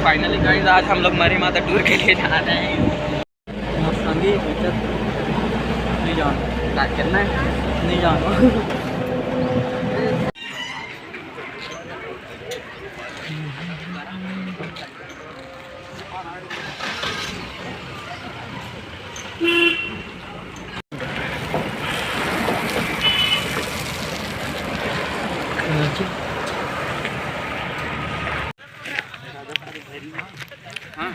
Finally guys आज हम लोग मरी माता टूर के लिए जा रहे हैं। नहीं जाना, क्या करना है, नहीं जाना। हाँ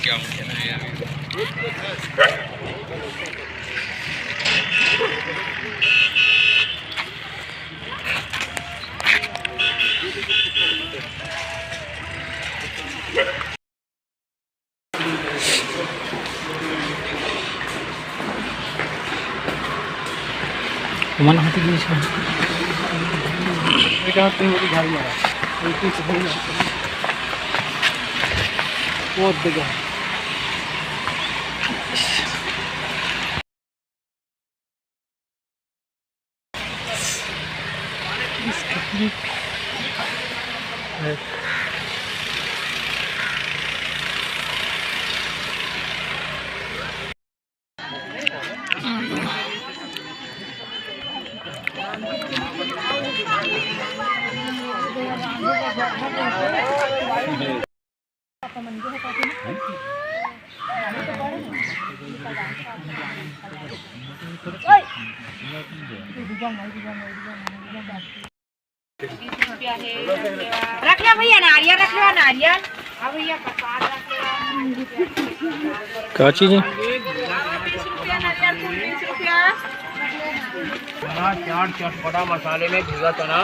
क्या mana hati gini sih? mereka tengok di hari ya. Itu sebenarnya. बहुत बड़ा रख लिया भैया नारियल, रख लिया नारियल। हाँ भैया प्रसाद रख लिया। क्या चीज़ है? 20 रुपया नारियल, 20 रुपया। चाट चटपटा मसाले में भिगा चना।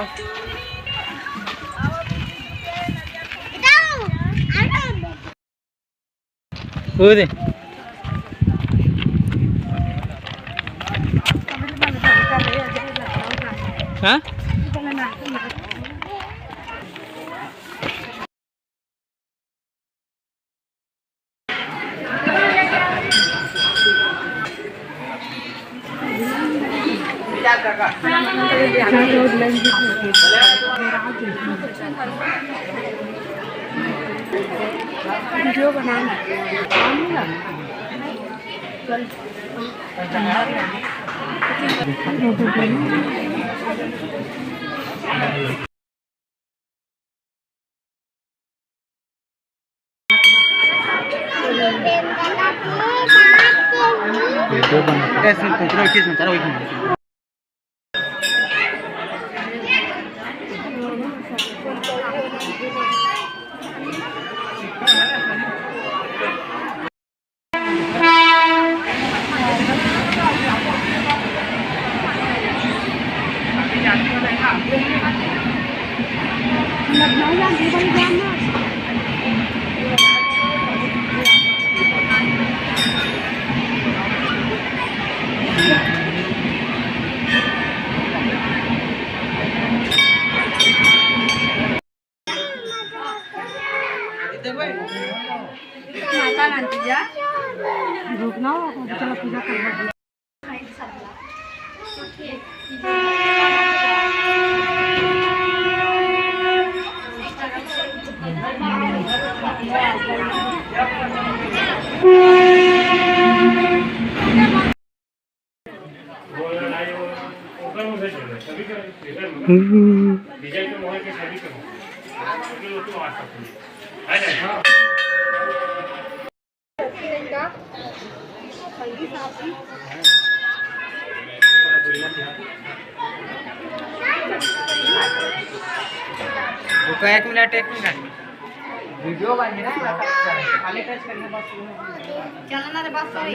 वो दे हाँ वीडियो बनाना ऐसे तो चलो किस में चलो एक माता नाती जा रुकना चलो पूजा करवा। एक मिनट वीडियो बन ना पूरा खाली टच करने बस चलना रे बस सॉरी।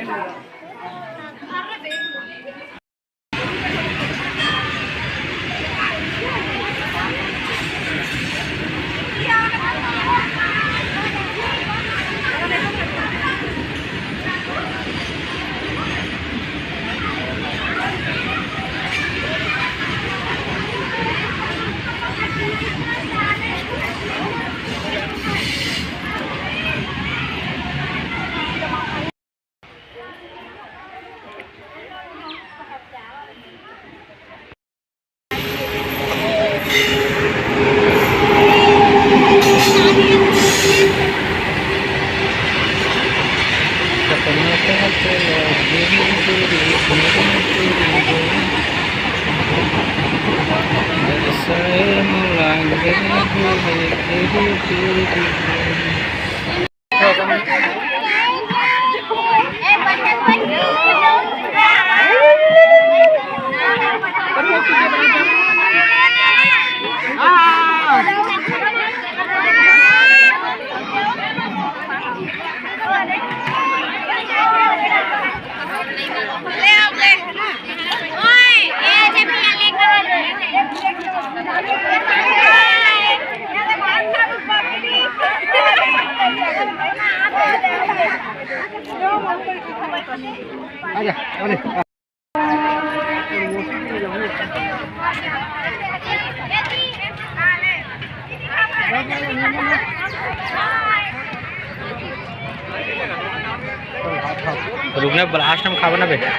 रुकने ब्लास्ट में खावा ना बेटा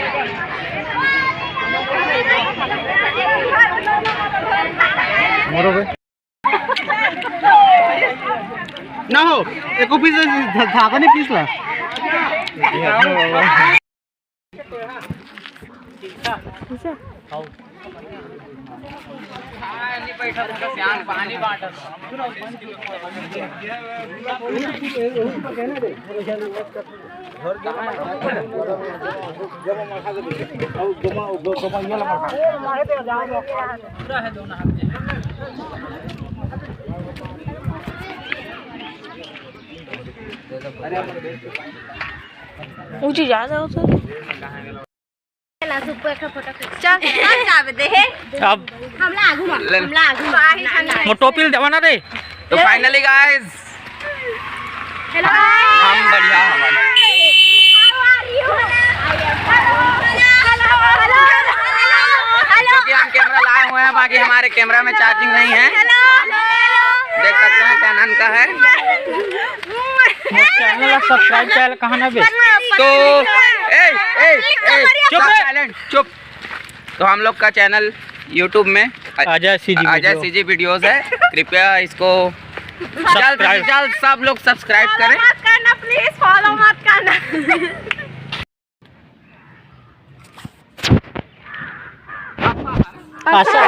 मोरो बे ना हो एक पीस धागा नहीं पीस ला पानी बांटा ऊंची ज्यादा हो तो अब टोपी देवाना रे तो फाइनली गाइस हम बढ़िया क्योंकि हम कैमरा लाए हुए हैं, बाकी हमारे कैमरा में चार्जिंग नहीं है। देख सकते हैं कैनन का है। चैनल सब्सक्राइब चैनल कहाँ ना बे तो चुप। तो हम लोग का चैनल YouTube में अजय सीजी वीडियोस है। कृपया इसको जल्द से जल्द सब लोग सब्सक्राइब करें। मत करना प्लीज, फॉलो मत करना। आशा